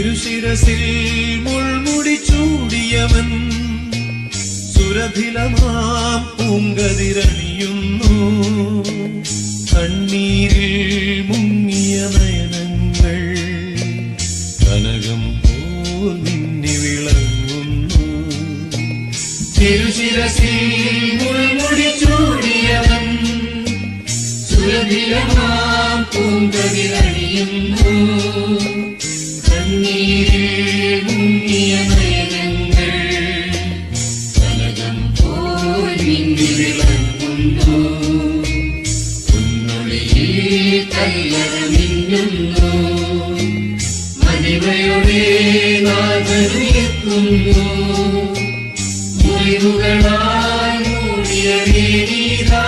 തിരുശിരസിൽ മുൾമുടി ചൂടിയവൻ സുരഭിലമാം പൂങ്കതിരണിയുന്നു. കണ്ണീരിൽ മുങ്ങിയ നയനങ്ങൾ കനകം പോൽ മിന്നി വിളങ്ങുന്നു. തിരുശിരസിൽ മുൾമുടി ചൂടിയവൻ സുരഭിലമാം പൂങ്കതിരണിയുന്നു. കണ്ണീരിൽ മുങ്ങിയ നയനങ്ങൾ കനകം പോൽ മിന്നി വിളങ്ങുന്നു. പൊന്നൊളിയിൽ കല്ലറ മിന്നുന്നു. മഹിമയുടെ നാഥനെത്തുന്നു. മുറിവുകളാൽ മൂടിയ വേദിയിതാ